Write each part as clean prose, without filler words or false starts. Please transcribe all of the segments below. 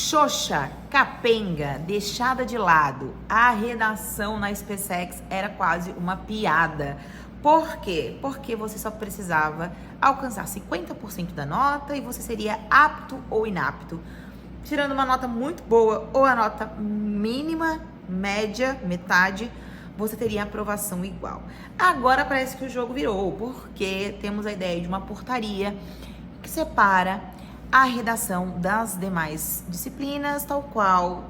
xoxa, capenga, deixada de lado. A redação na SpaceX era quase uma piada. Por quê? Porque você só precisava alcançar 50% da nota e você seria apto ou inapto. Tirando uma nota muito boa ou a nota mínima, média, metade, você teria aprovação igual. Agora parece que o jogo virou, porque temos a ideia de uma portaria que separa a redação das demais disciplinas, tal qual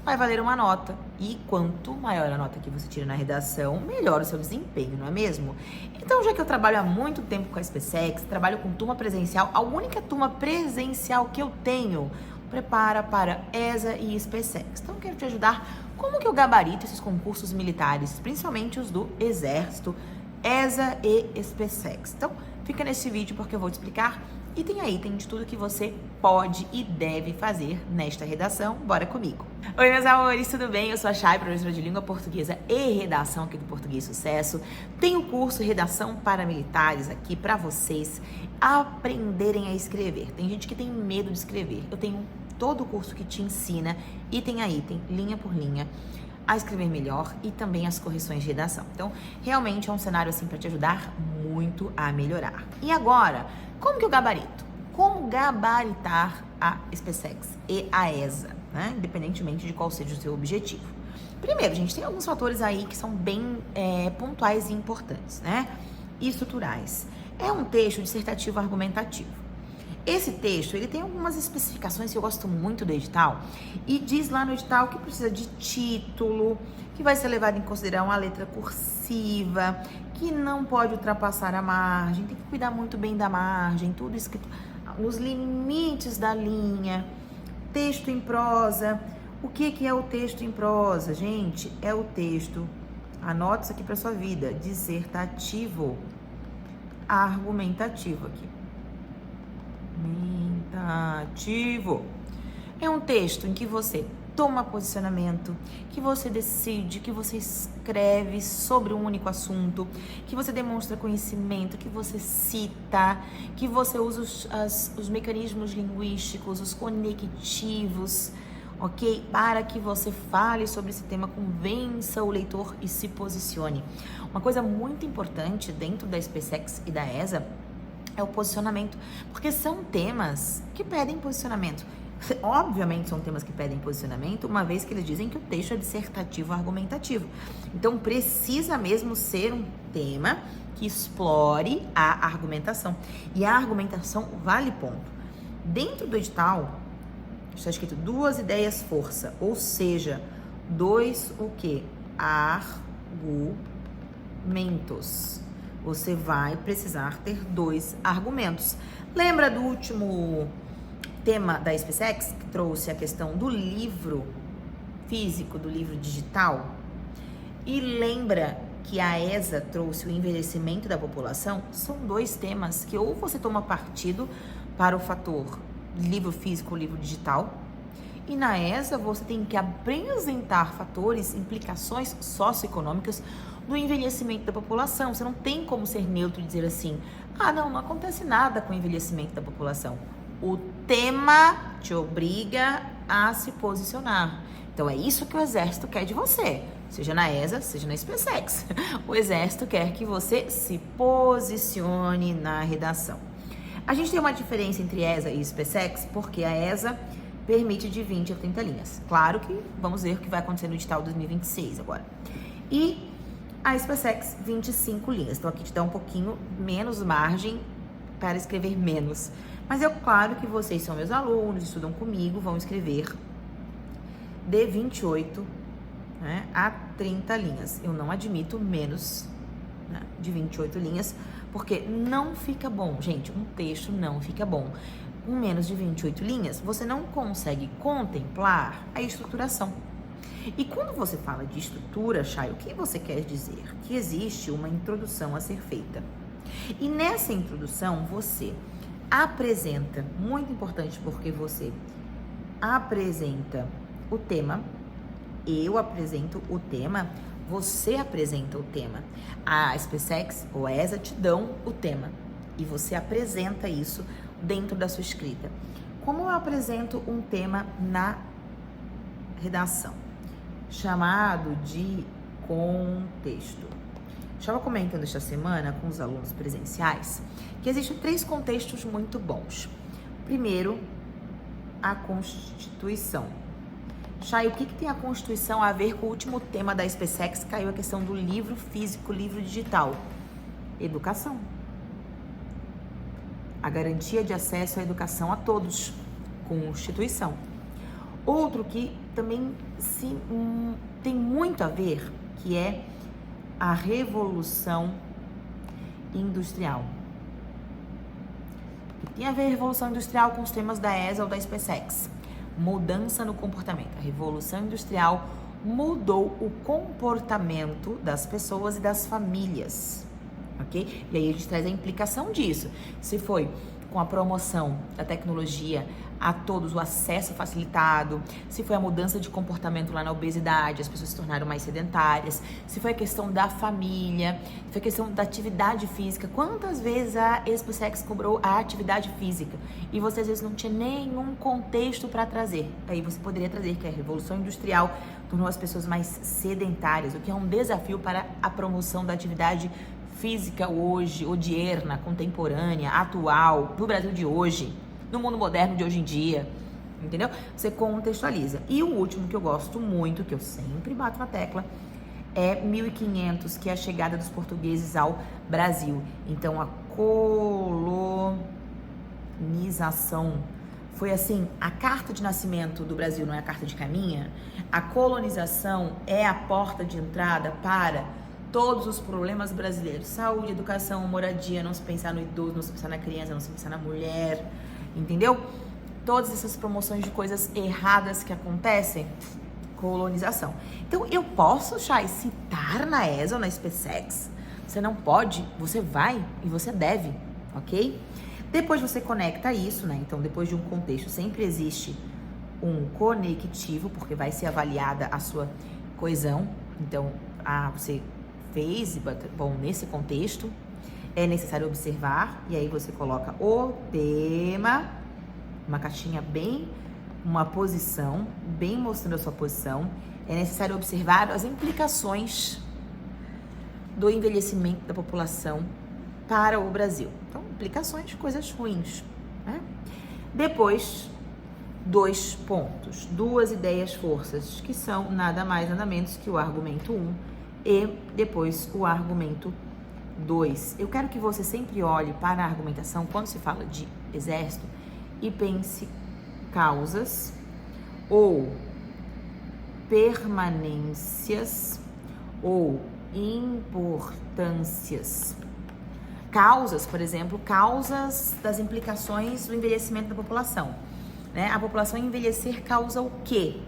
vai valer uma nota. E quanto maior a nota que você tira na redação, melhor o seu desempenho, não é mesmo? Então, já que eu trabalho há muito tempo com a SpaceX, trabalho com turma presencial, a única turma presencial que eu tenho prepara para ESA e SpaceX. Então, eu quero te ajudar como que eu gabarito esses concursos militares, principalmente os do Exército, ESA e SpaceX. Então, fica nesse vídeo porque eu vou te explicar item a item de tudo que você pode e deve fazer nesta redação. Bora comigo! Oi, meus amores, tudo bem? Eu sou a Chay, professora de Língua Portuguesa e Redação aqui do Português Sucesso. Tem o curso Redação para Militares aqui para vocês aprenderem a escrever. Tem gente que tem medo de escrever. Eu tenho todo o curso que te ensina, item a item, linha por linha, a escrever melhor e também as correções de redação. Então, realmente é um cenário assim para te ajudar muito a melhorar. E agora, como que eu gabarito? Como gabaritar a SpaceX e a ESA, né? Independentemente de qual seja o seu objetivo. Primeiro, gente, tem alguns fatores aí que são bem pontuais e importantes, né? E estruturais. É um texto dissertativo argumentativo. Esse texto, ele tem algumas especificações que eu gosto muito do edital e diz lá no edital que precisa de título, que vai ser levado em consideração a letra cursiva, que não pode ultrapassar a margem, tem que cuidar muito bem da margem, tudo escrito nos limites da linha. Texto em prosa. O que é o texto em prosa, gente? É o texto, anote isso aqui para sua vida, dissertativo, argumentativo aqui. Argumentativo. É um texto em que você toma posicionamento, que você decide, que você escreve sobre um único assunto, que você demonstra conhecimento, que você cita, que você usa os mecanismos linguísticos, os conectivos, ok? Para que você fale sobre esse tema, convença o leitor e se posicione. Uma coisa muito importante dentro da SpaceX e da ESA é o posicionamento, porque são temas que pedem posicionamento. Obviamente são temas que pedem posicionamento, uma vez que eles dizem que o texto é dissertativo argumentativo. Então precisa mesmo ser um tema que explore a argumentação. E a argumentação vale ponto. Dentro do edital está escrito 2 ideias força, ou seja, 2 o quê? Argumentos. Você vai precisar ter 2 argumentos. Lembra do último tema da SpaceX, que trouxe a questão do livro físico, do livro digital? E lembra que a ESA trouxe o envelhecimento da população? São 2 temas que ou você toma partido para o fator livro físico ou livro digital, e na ESA você tem que apresentar fatores, implicações socioeconômicas do envelhecimento da população. Você não tem como ser neutro e dizer assim, não acontece nada com o envelhecimento da população. O tema te obriga a se posicionar. Então é isso que o Exército quer de você, seja na ESA, seja na SpaceX. O Exército quer que você se posicione na redação. A gente tem uma diferença entre ESA e SpaceX, porque a ESA permite de 20 a 30 linhas. Claro que vamos ver o que vai acontecer no edital 2026 agora. E a SpaceX, 25 linhas. Então aqui te dá um pouquinho menos margem para escrever menos. Mas é claro que vocês são meus alunos, estudam comigo, vão escrever de 28, né, a 30 linhas. Eu não admito menos, né, de 28 linhas, porque não fica bom. Gente, um texto não fica bom. Com menos de 28 linhas, você não consegue contemplar a estruturação. E quando você fala de estrutura, Chay, o que você quer dizer? Que existe uma introdução a ser feita. E nessa introdução, você apresenta, muito importante porque você apresenta o tema, eu apresento o tema, você apresenta o tema. A SpaceX ou a ESA te dão o tema e você apresenta isso dentro da sua escrita. como eu apresento um tema na redação? Chamado de contexto. Estava comentando esta semana com os alunos presenciais que existem 3 contextos muito bons. Primeiro, a Constituição. Chay, o que tem a Constituição a ver com o último tema da SpaceX? Caiu a questão do livro físico, livro digital. Educação. A garantia de acesso à educação a todos. Constituição. Outro que também tem muito a ver, que é a Revolução Industrial. O que tem a ver a Revolução Industrial com os temas da ESA ou da SpaceX? Mudança no comportamento. A Revolução Industrial mudou o comportamento das pessoas e das famílias, ok? E aí a gente traz a implicação disso. Se foi com a promoção da tecnologia a todos, o acesso facilitado, se foi a mudança de comportamento lá na obesidade, as pessoas se tornaram mais sedentárias, se foi a questão da família, se foi a questão da atividade física. Quantas vezes a SpaceX cobrou a atividade física e você às vezes não tinha nenhum contexto para trazer? Aí você poderia trazer que a Revolução Industrial tornou as pessoas mais sedentárias, o que é um desafio para a promoção da atividade física hoje, odierna, contemporânea, atual, no Brasil de hoje, no mundo moderno de hoje em dia, entendeu? Você contextualiza. E o último que eu gosto muito, que eu sempre bato na tecla, é 1500, que é a chegada dos portugueses ao Brasil. Então, a colonização foi assim, a carta de nascimento do Brasil não é a carta de caminha? A colonização é a porta de entrada para todos os problemas brasileiros. Saúde, educação, moradia, não se pensar no idoso, não se pensar na criança, não se pensar na mulher, entendeu? Todas essas promoções de coisas erradas que acontecem, colonização. Então, eu posso, Chay, citar na ESA ou na SpaceX? Você não pode, você vai e você deve, ok? Depois você conecta isso, né? Então, depois de um contexto, sempre existe um conectivo, porque vai ser avaliada a sua coesão. Então, você fez, bom, nesse contexto, é necessário observar, e aí você coloca o tema, uma caixinha bem, uma posição, bem mostrando a sua posição. É necessário observar as implicações do envelhecimento da população para o Brasil. Então, implicações de coisas ruins, né? Depois, 2 pontos, 2 ideias forças, que são nada mais, nada menos que o argumento 1 e depois o argumento 2. Eu quero que você sempre olhe para a argumentação quando se fala de exército e pense causas ou permanências ou importâncias. Causas, por exemplo, causas das implicações do envelhecimento da população, né? A população envelhecer causa o quê?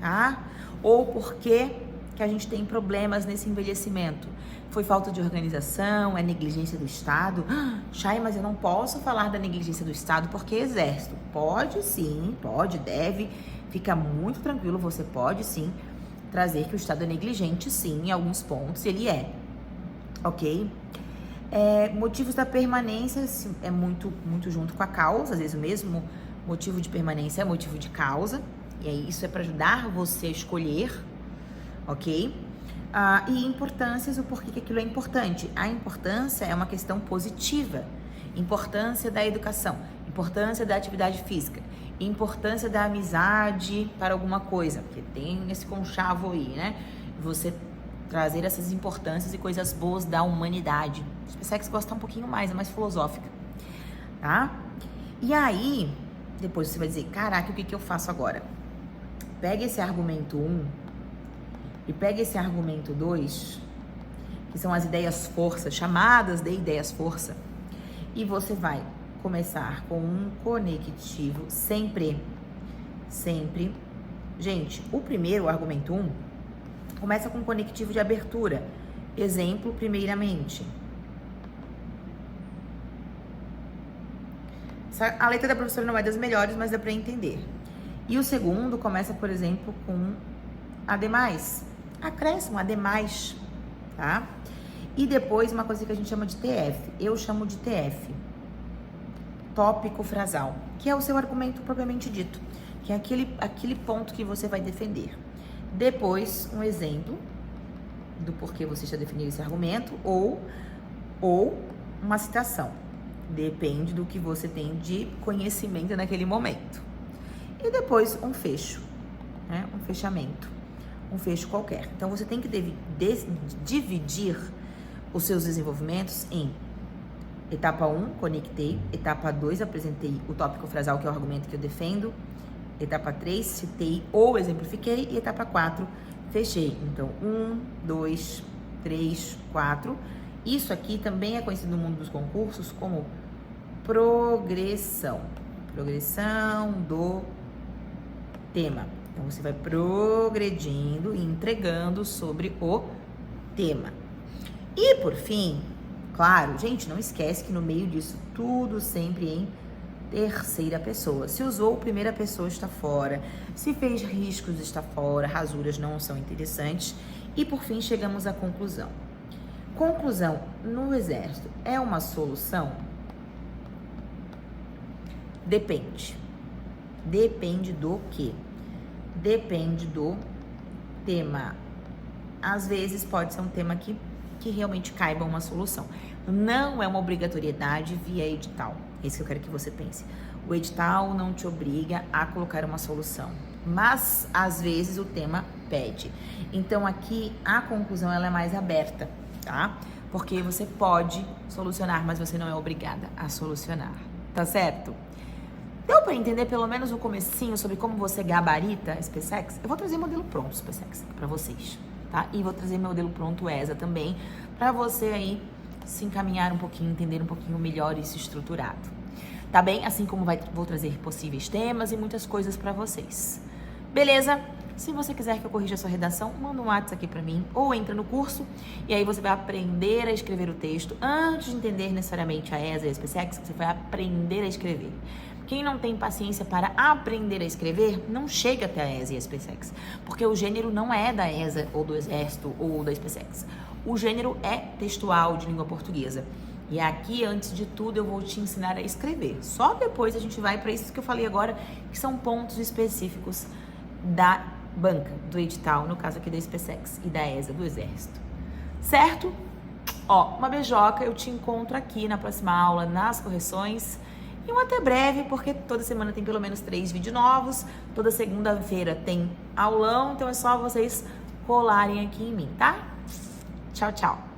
Tá? Ou por que a gente tem problemas nesse envelhecimento? Foi falta de organização? É negligência do Estado? Chay, mas eu não posso falar da negligência do Estado porque é exército. Pode sim, pode, deve. Fica muito tranquilo, você pode sim trazer que o Estado é negligente, sim, em alguns pontos ele é. Ok? Motivos da permanência é muito junto com a causa. Às vezes o mesmo motivo de permanência é motivo de causa. E aí isso é para ajudar você a escolher, ok? E importâncias, o porquê que aquilo é importante. A importância é uma questão positiva. Importância da educação, importância da atividade física, importância da amizade para alguma coisa, porque tem esse conchavo aí, né? Você trazer essas importâncias e coisas boas da humanidade. A SpaceX gosta um pouquinho mais, é mais filosófica, tá? E aí, depois você vai dizer, caraca, o que eu faço agora? Pega esse argumento 1 e pega esse argumento 2, que são as ideias força, chamadas de ideias força, e você vai começar com um conectivo sempre. Gente, o primeiro, o argumento 1, começa com um conectivo de abertura. Exemplo, primeiramente. A letra da professora não é das melhores, mas dá para entender. E o segundo começa, por exemplo, com ademais. Acréscimo, ademais, tá? E depois uma coisa que a gente chama de TF. Eu chamo de TF. Tópico frasal. que é o seu argumento propriamente dito, que é aquele ponto que você vai defender. Depois, um exemplo do porquê você está definindo esse argumento ou uma citação. Depende do que você tem de conhecimento naquele momento. E depois um fecho, né? Um fechamento, um fecho qualquer. Então você tem que dividir os seus desenvolvimentos em etapa 1, conectei, etapa 2, apresentei o tópico frasal, que é o argumento que eu defendo, etapa 3, citei ou exemplifiquei, e etapa 4, fechei. Então, 1, 2, 3, 4. Isso aqui também é conhecido no mundo dos concursos como progressão. Progressão do tema. Então, você vai progredindo e entregando sobre o tema. E, por fim, claro, gente, não esquece que no meio disso tudo sempre em terceira pessoa. Se usou primeira pessoa, está fora. Se fez riscos, está fora. Rasuras não são interessantes. E, por fim, chegamos à conclusão. Conclusão, no exército, é uma solução? Depende. Depende do quê? Depende do tema. Às vezes pode ser um tema que realmente caiba uma solução. Não é uma obrigatoriedade via edital. É isso que eu quero que você pense. O edital não te obriga a colocar uma solução, mas às vezes o tema pede. Então aqui a conclusão ela é mais aberta, tá? Porque você pode solucionar, mas você não é obrigada a solucionar, tá certo? Deu para entender pelo menos o comecinho sobre como você gabarita SpaceX? Eu vou trazer modelo pronto SpaceX para vocês, tá? E vou trazer modelo pronto ESA também, para você aí se encaminhar um pouquinho, entender um pouquinho melhor isso estruturado. Tá bem? Assim como vou trazer possíveis temas e muitas coisas para vocês. Beleza? Se você quiser que eu corrija a sua redação, manda um WhatsApp aqui para mim ou entra no curso e aí você vai aprender a escrever o texto. Antes de entender necessariamente a ESA e a SpaceX, você vai aprender a escrever. Quem não tem paciência para aprender a escrever, não chega até a ESA e a SpaceX, porque o gênero não é da ESA ou do Exército ou da SpaceX. O gênero é textual de língua portuguesa. E aqui, antes de tudo, eu vou te ensinar a escrever. Só depois a gente vai para isso que eu falei agora, que são pontos específicos da banca, do edital, no caso aqui da SpaceX e da ESA, do Exército. Certo? Ó, uma beijoca, eu te encontro aqui na próxima aula, nas correções. E um até breve, porque toda semana tem pelo menos 3 vídeos novos, toda segunda-feira tem aulão, então é só vocês colarem aqui em mim, tá? Tchau, tchau!